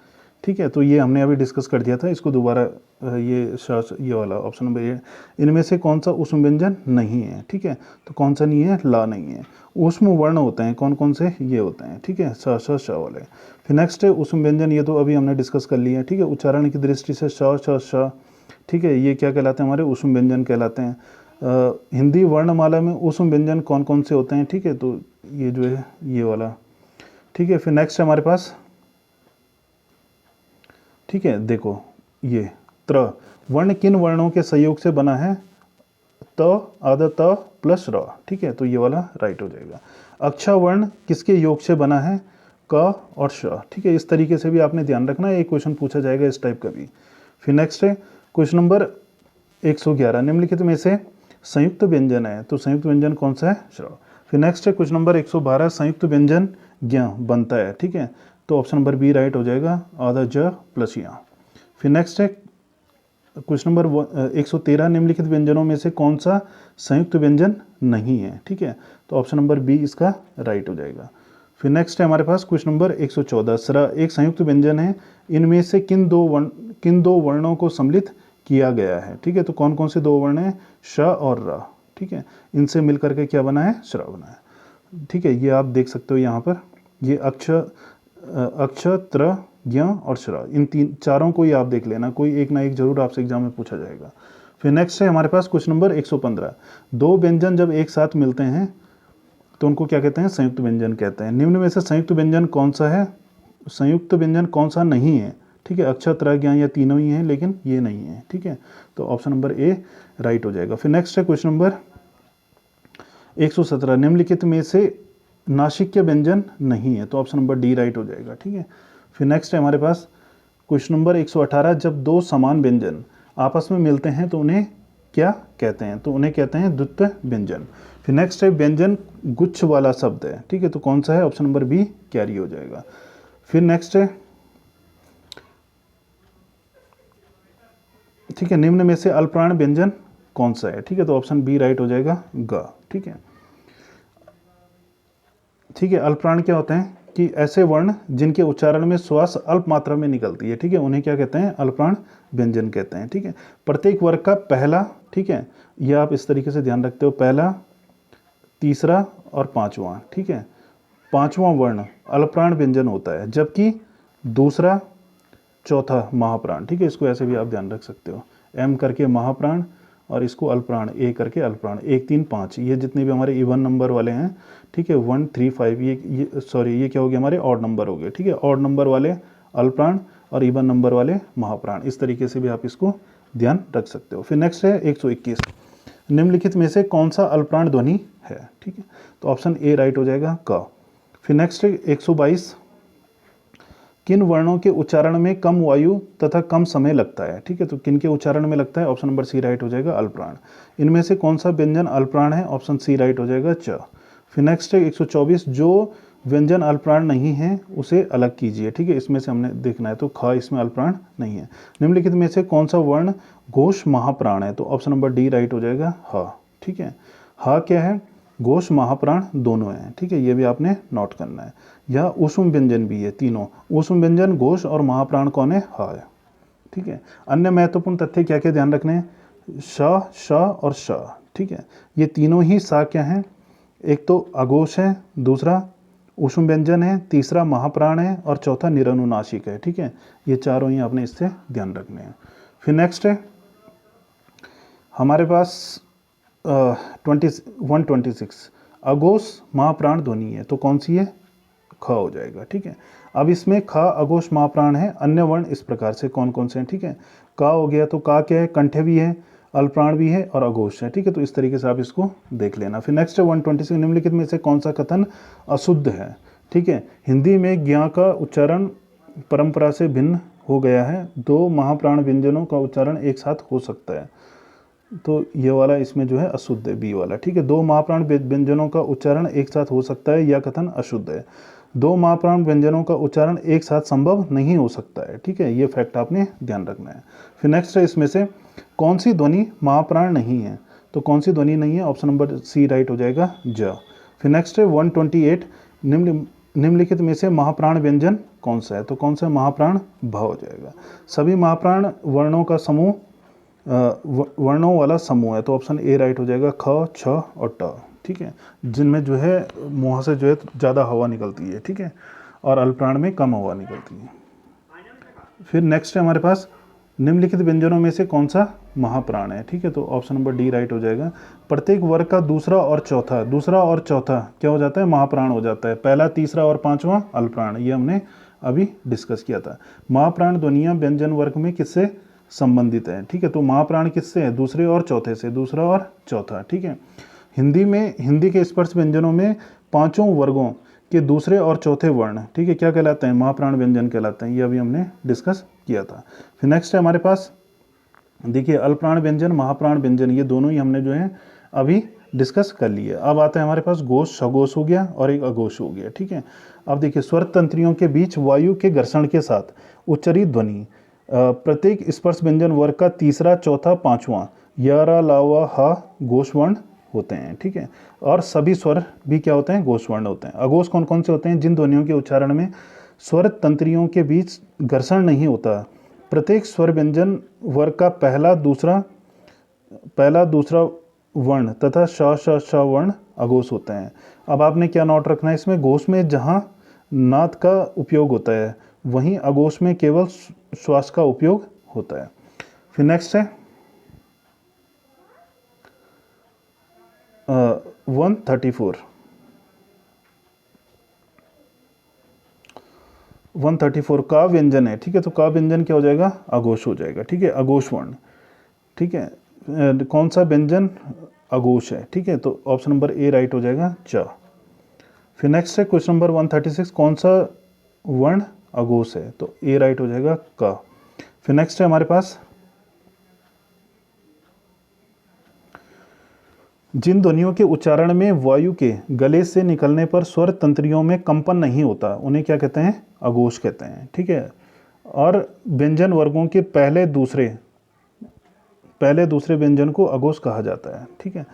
ठीक है। तो ये हमने अभी डिस्कस कर दिया था, इसको दोबारा ये वाला ऑप्शन नंबर ये, इनमें से कौन सा ऊष्म व्यंजन नहीं है, ठीक है। तो कौन सा नहीं है? ला नहीं है। ऊष्म वर्ण होते हैं कौन कौन से? ये होते हैं, ठीक है, स, श, श वाले। फिर नेक्स्ट है ऊष्म व्यंजन, ये तो अभी हमने डिस्कस कर लिया है, ठीक है। उच्चारण की दृष्टि से श, श, श, ठीक है, ये क्या कहलाते हैं? हमारे ऊष्म व्यंजन कहलाते हैं। हिंदी वर्णमाला में ऊष्म व्यंजन कौन कौन से होते हैं, ठीक है। तो ये जो है ये वाला, ठीक है। फिर नेक्स्ट है हमारे पास, ठीक है, देखो ये त्र वर्ण किन वर्णों के सहयोग से बना है? त आधा त प्लस र, ठीक है। तो ये वाला राइट हो जाएगा। अक्षा वर्ण किसके योग से बना है? क और श, ठीक है। इस तरीके से भी आपने ध्यान रखना है, एक क्वेश्चन पूछा जाएगा इस टाइप का भी। फिर नेक्स्ट है क्वेश्चन नंबर 111, निम्नलिखित में से संयुक्त व्यंजन है, तो संयुक्त व्यंजन कौन सा है? श्रव। फिर नेक्स्ट है क्वेश्चन नंबर 112, संयुक्त व्यंजन ज्ञ बनता है, ठीक है। तो ऑप्शन नंबर बी राइट हो जाएगा, आधा ज प्लस या। फिर नेक्स्ट है क्वेश्चन नंबर 113, निम्नलिखित व्यंजनों में से कौन सा संयुक्त व्यंजन नहीं है, ठीक है। तो ऑप्शन नंबर बी इसका राइट हो जाएगा। फिर नेक्स्ट है हमारे पास क्वेश्चन नंबर 114, स्र एक संयुक्त व्यंजन है, इनमें से किन दो वर्णों को सम्मिलित किया गया है, ठीक है। तो कौन कौन से 2 वर्ण हैं? श और र, ठीक है। इनसे मिलकर के क्या बना है? श्र बना है, ठीक है। ये आप देख सकते हो यहाँ पर, ये अक्ष त्र ज्ञ और श्र, इन चारों को ही आप देख लेना, कोई एक ना एक जरूर आपसे एग्जाम में पूछा जाएगा। फिर नेक्स्ट है हमारे पास क्वेश्चन नंबर 115। दो व्यंजन जब एक साथ मिलते हैं तो उनको क्या कहते हैं? संयुक्त व्यंजन कहते हैं। निम्न में से संयुक्त व्यंजन कौन सा है? संयुक्त व्यंजन कौन सा नहीं है? ठीक है, अक्षर, त्र, ज्ञ या तीनों ही हैं, लेकिन ये नहीं है। ठीक है, तो ऑप्शन नंबर ए राइट हो जाएगा। फिर नेक्स्ट है क्वेश्चन नंबर 117। निम्नलिखित में से नासिक्य व्यंजन नहीं है, तो ऑप्शन नंबर डी राइट हो जाएगा। ठीक है, फिर नेक्स्ट है हमारे पास क्वेश्चन नंबर 118। जब दो समान व्यंजन आपस में मिलते हैं तो उन्हें क्या कहते हैं? तो उन्हें कहते हैं द्वित्व व्यंजन। फिर नेक्स्ट है व्यंजन गुच्छ वाला शब्द है। ठीक है, तो कौन सा है? ऑप्शन नंबर बी कैरी हो जाएगा। फिर नेक्स्ट है, ठीक है, निम्न में से अल्पप्राण व्यंजन कौन सा है? ठीक है, तो ऑप्शन बी राइट हो जाएगा, ग। ठीक है, ठीक है, अल्पप्राण क्या होते हैं कि ऐसे वर्ण जिनके उच्चारण में श्वास अल्प मात्रा में निकलती है, ठीक है, उन्हें क्या कहते हैं? अल्पप्राण व्यंजन कहते हैं। ठीक है, प्रत्येक वर्ग का पहला, ठीक है, ये आप इस तरीके से ध्यान रखते हो, पहला, तीसरा और पांचवा, ठीक है, पांचवा वर्ण अल्पप्राण व्यंजन होता है, जबकि दूसरा, चौथा महाप्राण। ठीक है, इसको ऐसे भी आप ध्यान रख सकते हो, एम करके महाप्राण और इसको अल्पप्राण, ए करके अल्पप्राण, 1 3 5, ये जितने भी हमारे इवन नंबर वाले हैं, ठीक है, 1 3 5, ये सॉरी ये क्या हो गया? हमारे ऑड नंबर हो गए। ठीक है, ऑड नंबर वाले अल्पप्राण और इवन नंबर वाले महाप्राण, इस तरीके से भी आप इसको ध्यान रख सकते हो। फिर नेक्स्ट है 121। निम्नलिखित में से कौन सा अल्पप्राण ध्वनि है? ठीक है, तो ऑप्शन ए राइट हो जाएगा, क। फिर नेक्स्ट है 122। किन वर्णों के उच्चारण में कम वायु तथा कम समय लगता है? ठीक है, तो किन के उच्चारण में लगता है? ऑप्शन नंबर सी राइट हो जाएगा, अल्पप्राण। इनमें से कौन सा व्यंजन अल्पप्राण है? ऑप्शन सी राइट हो जाएगा, च। फिर नेक्स्ट है 124। जो व्यंजन अल्पप्राण नहीं है उसे अलग कीजिए। ठीक है, इसमें से हमने देखना है, तो ख इसमें अल्पप्राण नहीं है। निम्नलिखित में से कौन सा वर्ण घोष महाप्राण है? तो ऑप्शन नंबर डी राइट हो जाएगा, ह। ठीक है, ह क्या है? घोष महाप्राण दोनों हैं। ठीक है, ये भी आपने नोट करना है। यह ऊष्म व्यंजन भी है, तीनों ऊष्म व्यंजन, घोष और महाप्राण कौन है? ह है। ठीक है, अन्य महत्वपूर्ण तथ्य क्या क्या ध्यान रखने हैं? श, श और श। ठीक है, ये तीनों ही सा क्या हैं? एक तो अघोष है, दूसरा ऊष्म व्यंजन है, तीसरा महाप्राण है और चौथा निरनुनासिक है। ठीक है, ये चारों ही आपने इससे ध्यान रखने हैं। फिर नेक्स्ट है हमारे पास 126। अघोष महाप्राण ध्वनि है, तो कौन सी है? ख हो जाएगा। ठीक है, अब इसमें ख अघोष महाप्राण है, अन्य वर्ण इस प्रकार से कौन कौन से हैं? ठीक है, का हो गया, तो का क्या है? कंठ भी है, अल्पप्राण भी है और अघोष है। ठीक है, तो इस तरीके से आप इसको देख लेना। फिर नेक्स्ट है 126। निम्नलिखित में से कौन सा कथन अशुद्ध है? ठीक है, हिंदी में ज्ञ का उच्चारण परंपरा से भिन्न हो गया है, दो महाप्राण व्यंजनों का उच्चारण एक साथ हो सकता है, तो ये वाला इसमें जो है अशुद्ध है, बी वाला। ठीक है, दो महाप्राण व्यंजनों का उच्चारण एक साथ हो सकता है, यह कथन अशुद्ध है। दो महाप्राण व्यंजनों का उच्चारण एक साथ संभव नहीं हो सकता है। ठीक है, ये फैक्ट आपने ध्यान रखना है। फिर नेक्स्ट है इसमें से कौन सी ध्वनि महाप्राण नहीं है? तो कौन सी ध्वनि नहीं है? ऑप्शन नंबर सी राइट हो जाएगा, ज। फिर नेक्स्ट है 128। निम्नलिखित में से महाप्राण व्यंजन कौन सा है? तो कौन सा? महाप्राण भ हो जाएगा। सभी महाप्राण वर्णों का समूह वर्णों वाला समूह है, तो ऑप्शन ए राइट हो जाएगा, ख, छ और ट। ठीक है, जिनमें जो है मुँह से जो है ज़्यादा हवा निकलती है। ठीक है, और अल्पप्राण में कम हवा निकलती है। फिर नेक्स्ट है हमारे पास निम्नलिखित व्यंजनों में से कौन सा महाप्राण है? ठीक है, तो ऑप्शन नंबर डी राइट हो जाएगा। प्रत्येक वर्ग का दूसरा और चौथा क्या हो जाता है? महाप्राण हो जाता है। पहला, तीसरा और पांचवा अल्पप्राण, ये हमने अभी डिस्कस किया था। महाप्राण ध्वनियाँ व्यंजन वर्ग में किससे संबंधित है? ठीक है, तो महाप्राण किससे है? दूसरे और चौथे से, दूसरा और चौथा। ठीक है, हिंदी के स्पर्श व्यंजनों में पांचों वर्गों के दूसरे और चौथे वर्ण, ठीक है, क्या कहलाते हैं? महाप्राण व्यंजन कहलाते हैं, ये अभी हमने डिस्कस किया था। फिर नेक्स्ट है हमारे पास, देखिए, अल्पप्राण व्यंजन, महाप्राण व्यंजन, ये दोनों ही हमने जो है अभी डिस्कस कर लिए। अब आता है हमारे पास घोष, सघोष हो गया और एक अघोष हो गया। ठीक है, अब देखिए, स्वर तंत्रियों के बीच वायु के घर्षण के साथ उच्चरित ध्वनि प्रत्येक स्पर्श व्यंजन वर्ग का तीसरा, चौथा, पांचवा, य, र, ल, व, ह घोष वर्ण होते हैं। ठीक है, और सभी स्वर भी क्या होते हैं? घोष वर्ण होते हैं। अघोष कौन कौन से होते हैं? जिन ध्वनियों के उच्चारण में स्वर तंत्रियों के बीच घर्षण नहीं होता। प्रत्येक स्वर व्यंजन वर्ग का पहला दूसरा वर्ण तथा श, श, श वर्ण अघोष होते हैं। अब आपने क्या नोट रखना है इसमें? घोष में जहाँ नाद का उपयोग होता है वहीं अघोष में केवल श्वास का उपयोग होता है। फिर नेक्स्ट है 134 का व्यंजन है, ठीक है। तो का व्यंजन क्या हो जाएगा, अघोष हो जाएगा, ठीक है, अघोष वर्ण, ठीक है। कौन सा व्यंजन अघोष है, ठीक है, तो ऑप्शन नंबर ए राइट हो जाएगा, च। फिर नेक्स्ट है क्वेश्चन नंबर 136, कौन सा वर्ण अघोष है, तो ए राइट हो जाएगा, क। फिर नेक्स्ट है हमारे पास जिन ध्वनियों के उच्चारण में वायु के गले से निकलने पर स्वर तंत्रियों में कंपन नहीं होता उन्हें क्या कहते हैं, अघोष कहते हैं, ठीक है। और व्यंजन वर्गों के पहले दूसरे व्यंजन को अघोष कहा जाता है, ठीक है।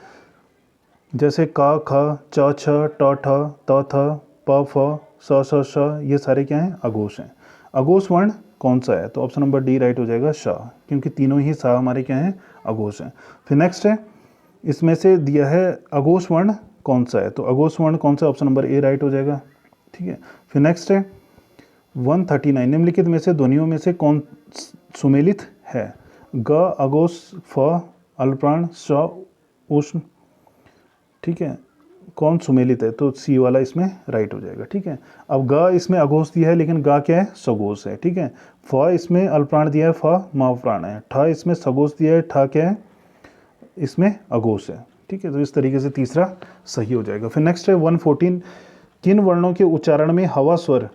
जैसे क ख च छ ट ठ त थ प फ स स श, ये सारे क्या हैं, अघोष हैं। अघोष वर्ण कौन सा है, तो ऑप्शन नंबर डी राइट हो जाएगा, श, क्योंकि तीनों ही सा हमारे क्या हैं, अघोष हैं। फिर नेक्स्ट है इसमें से दिया है अघोष वर्ण कौन सा है, तो अघोष वर्ण कौन सा, ऑप्शन नंबर ए राइट हो जाएगा, ठीक है। फिर नेक्स्ट है 139, निम्नलिखित में से ध्वनियों में से कौन सुमेलित है, ग अघोष, फ अल्पप्राण, श उष्ण, ठीक है, कौन सुमेलित है, तो सी वाला इसमें राइट हो जाएगा, ठीक है। अब ग इसमें अघोष दिया है लेकिन गा क्या है, सघोष है, ठीक है। फ इसमें अल्पप्राण दिया है, फ महाप्राण है। ठ इसमें सघोष दिया है, ठ क्या है, इसमें अघोष है, ठीक है। तो इस तरीके से तीसरा सही हो जाएगा। फिर नेक्स्ट है 114, किन वर्णों के उच्चारण में हवा स्वर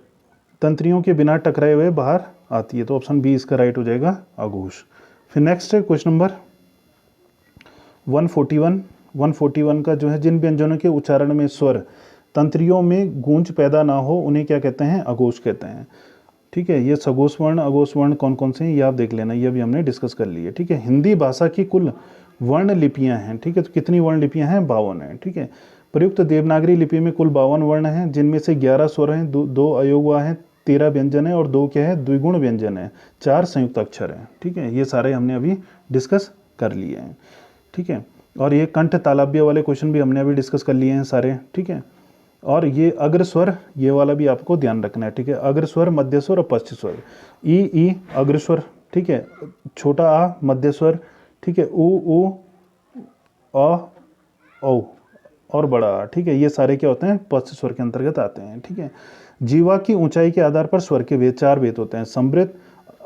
तंत्रियों के बिना टकराए हुए बाहर आती है, तो ऑप्शन बी इसका राइट हो जाएगा, अघोष। फिर नेक्स्ट है क्वेश्चन नंबर 141 का जो है, जिन व्यंजनों के उच्चारण में स्वर तंत्रियों में गूंज पैदा ना हो उन्हें क्या कहते हैं, अघोष कहते हैं, ठीक है। ये सघोष वर्ण अघोष वर्ण कौन कौन से हैं ये आप देख लेना, ये भी हमने डिस्कस कर लिए, ठीक है। हिंदी भाषा की कुल वर्ण लिपियां हैं, ठीक है, तो कितनी वर्ण लिपियां हैं, 52 हैं, ठीक है। प्रयुक्त देवनागरी लिपि में कुल 52 वर्ण हैं, जिनमें से 11 स्वर हैं, 2 अयोगवा हैं, 13 व्यंजन है और 2 क्या है, द्विगुण व्यंजन है, 4 संयुक्त अक्षर हैं, ठीक है। ये सारे हमने अभी डिस्कस कर लिए हैं, ठीक है। और ये कंठ तालव्य वाले क्वेश्चन भी हमने अभी डिस्कस कर लिए हैं सारे, ठीक है। और ये अग्र स्वर, ये वाला भी आपको ध्यान रखना है, ठीक है। अग्र स्वर, मध्य स्वर और पश्च स्वर, ई अग्र स्वर, ठीक है, छोटा आ मध्य स्वर, ठीक है, उ अ औ और बड़ा आ, ठीक है, ये सारे क्या होते हैं, पश्च स्वर के अंतर्गत आते हैं, ठीक है। जीवा की ऊंचाई के आधार पर स्वर के भेद 4 भेद होते हैं, समृत,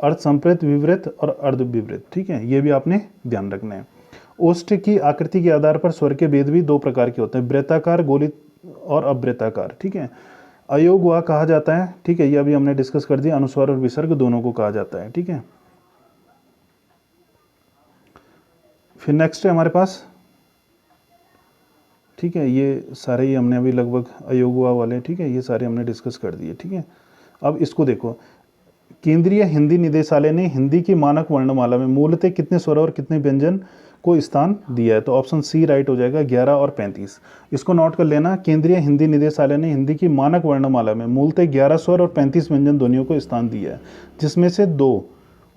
अर्ध संप्रेत, विवृत और अर्ध विवृत, ठीक है, ये भी आपने ध्यान रखना है। ओष्ठ की आकृति के आधार पर स्वर के भेद भी 2 प्रकार के होते हैं, वृत्ताकार, गोलित और अवृत्ताकार, ठीक है। अयोग वह कहा जाता है, ठीक है, ये अभी हमने डिस्कस कर दिया, अनुस्वार और विसर्ग दोनों को कहा जाता है, ठीक है। फिर नेक्स्ट है हमारे पास, ठीक है, ये सारे ही हमने अभी लगभग अयोगवा वाले, ठीक है, ये सारे हमने डिस्कस कर दिए, ठीक है। अब इसको देखो, केंद्रीय हिंदी निदेशालय ने हिंदी की मानक वर्णमाला में मूलतः कितने स्वर और कितने व्यंजन को स्थान दिया है, तो ऑप्शन सी राइट हो जाएगा, 11 और 35। इसको नोट कर लेना, केंद्रीय हिंदी निदेशालय ने हिंदी की मानक वर्णमाला में मूलतः 11 स्वर और 35 व्यंजन ध्वनियों को स्थान दिया है, जिसमें से 2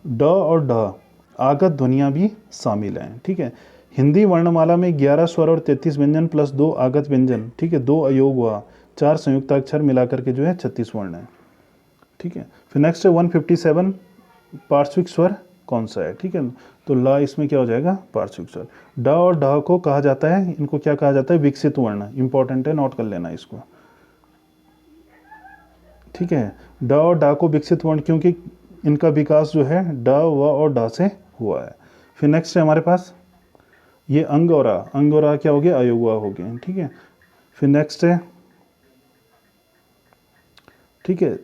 ड और ढ आगत ध्वनियाँ भी शामिल हैं, ठीक है। हिंदी वर्णमाला में 11 स्वर और 33 व्यंजन प्लस 2 आगत व्यंजन, ठीक है, 2 अयोग हुआ, 4 संयुक्त अक्षर मिलाकर के जो है 36 वर्ण है, ठीक है। फिर नेक्स्ट है 157, पार्श्विक स्वर कौन सा है, ठीक है, तो ला इसमें क्या हो जाएगा, पार्श्विक स्वर। ड और ढ को कहा जाता है, इनको क्या कहा जाता है, विकसित वर्ण, इंपॉर्टेंट है, नोट कर लेना इसको, ठीक है। ड और ढ को विकसित वर्ण क्योंकि इनका विकास जो है ड व और ढ से हुआ है। फिर नेक्स्ट है हमारे पास ये अंग और आ क्या हो गया, अयोगवा हो गए, ठीक है। फिर नेक्स्ट है, ठीक है,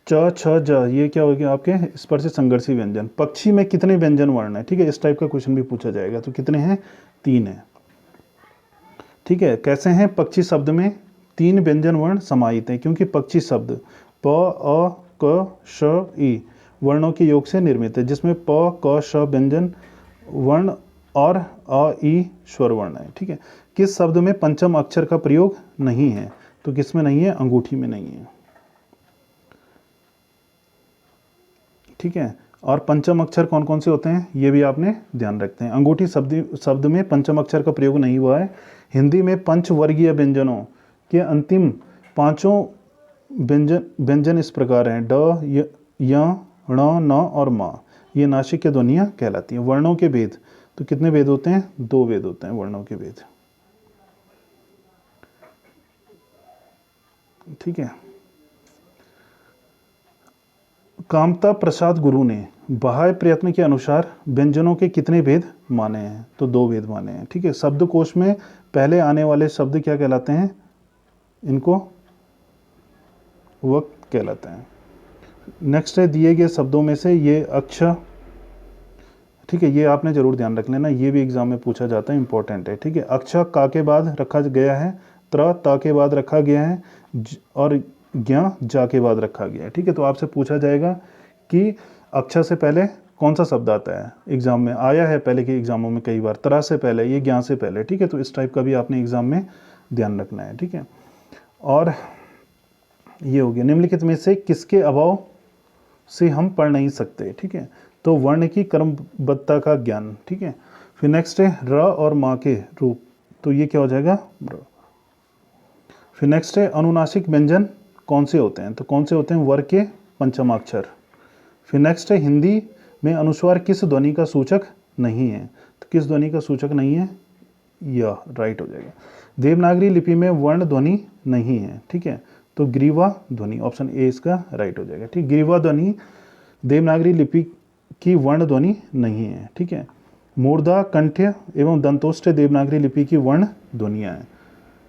च छ ज, ये क्या हो गया आपके स्पर्श संघर्षी व्यंजन। पक्षी में कितने व्यंजन वर्ण है, ठीक है, इस टाइप का क्वेश्चन भी पूछा जाएगा, तो कितने हैं, 3 है, ठीक है। कैसे हैं, पक्षी शब्द में 3 व्यंजन वर्ण समाहित हैं, क्योंकि पक्षी शब्द प अ क श ई वर्णों के योग से निर्मित है, जिसमें प क श व्यंजन वर्ण और अ ई स्वर वर्ण है, ठीक है। किस शब्द में पंचम अक्षर का प्रयोग नहीं है, तो किस में नहीं है, अंगूठी में नहीं है, ठीक है। और पंचम अक्षर कौन कौन से होते हैं ये भी आपने ध्यान रखते हैं। अंगूठी शब्द में पंचम अक्षर का प्रयोग नहीं हुआ है। हिंदी में पंचवर्गीय व्यंजनों के अंतिम 5 व्यंजन व्यंजन इस प्रकार हैं ड, य, ण, न और मा। ये नासिक की ध्वनियाँ कहलाती हैं। वर्णों के भेद, तो कितने भेद होते हैं? 2 भेद होते हैं वर्णों के भेद। ठीक है। कामता प्रसाद गुरु ने बाह्य प्रयत्न के अनुसार व्यंजनों के कितने भेद माने हैं? तो 2 भेद माने हैं। ठीक है। शब्दकोश में पहले आने वाले शब्द क्या कहलाते हैं? इनको वक्त कहलाते हैं। नेक्स्ट है दिए गए शब्दों में से ये अक्षर, ठीक है, ये आपने जरूर ध्यान रख लेना, ये भी एग्जाम में पूछा जाता है, इंपॉर्टेंट है। ठीक है। अक्षर का के बाद रखा गया है, त्र ता के बाद रखा गया है, और ज्ञा जा के बाद रखा गया है। ठीक है। तो आपसे पूछा जाएगा कि अक्षर से पहले कौन सा शब्द आता है? एग्जाम में आया है पहले के एग्जामों में कई बार, त्र से पहले, ये ज्ञा से पहले। ठीक है। तो इस टाइप का भी आपने एग्जाम में ध्यान रखना है। ठीक है। और ये हो गया निम्नलिखित में से किसके अभाव से हम पढ़ नहीं सकते? ठीक है। तो वर्ण की क्रमबद्धता का ज्ञान। ठीक है। फिर नेक्स्ट है र और मा के रूप, तो ये क्या हो जाएगा? र। फिर नेक्स्ट है अनुनासिक व्यंजन कौन से होते हैं? तो कौन से होते हैं? वर्ग के पंचमाक्षर। फिर नेक्स्ट है हिंदी में अनुस्वार किस ध्वनि का सूचक नहीं है? तो किस ध्वनि का सूचक नहीं है? यह राइट हो जाएगा। देवनागरी लिपि में वर्ण ध्वनि नहीं है। ठीक है। तो ग्रीवा ध्वनि, ऑप्शन ए इसका राइट हो जाएगा। ठीक, ग्रीवा ध्वनि देवनागरी लिपि की वर्ण ध्वनि नहीं है। ठीक है। मूर्धा, कंठ्य एवं दंतोष्ठ देवनागरी लिपि की वर्ण ध्वनियाँ हैं।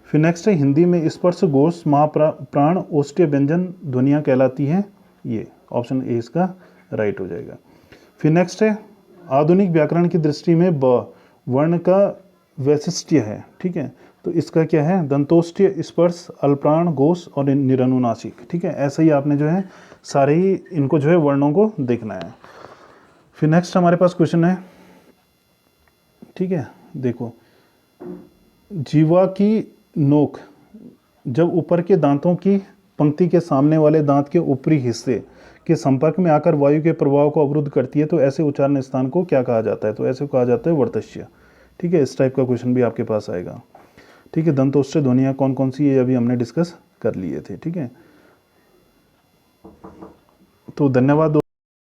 फिर नेक्स्ट है हिंदी में स्पर्श, घोष, महाप्राण, ओष्ठ्य व्यंजन ध्वनियाँ कहलाती हैं। ये ऑप्शन ए इसका राइट हो जाएगा। फिर नेक्स्ट है आधुनिक व्याकरण की दृष्टि में ब वर्ण का वैशिष्ट्य है। ठीक है। तो इसका क्या है? दंतोष्ठ्य, स्पर्श, अल्प्राण, घोष और निरनुनासिक। ठीक है। ऐसे ही आपने जो है सारे ही इनको जो है वर्णों को देखना है। फिर नेक्स्ट हमारे पास क्वेश्चन है, ठीक है, देखो, जीवा की नोक जब ऊपर के दांतों की पंक्ति के सामने वाले दांत के ऊपरी हिस्से के संपर्क में आकर वायु के प्रभाव को अवरुद्ध करती है, तो ऐसे उच्चारण स्थान को क्या कहा जाता है? तो ऐसे कहा जाता है वर्तस्य। ठीक है। इस टाइप का क्वेश्चन भी आपके पास आएगा। ठीक है। दंतोष्ठ ध्वनियाँ कौन कौन सी है अभी हमने डिस्कस कर लिए थे। ठीक है। तो धन्यवाद।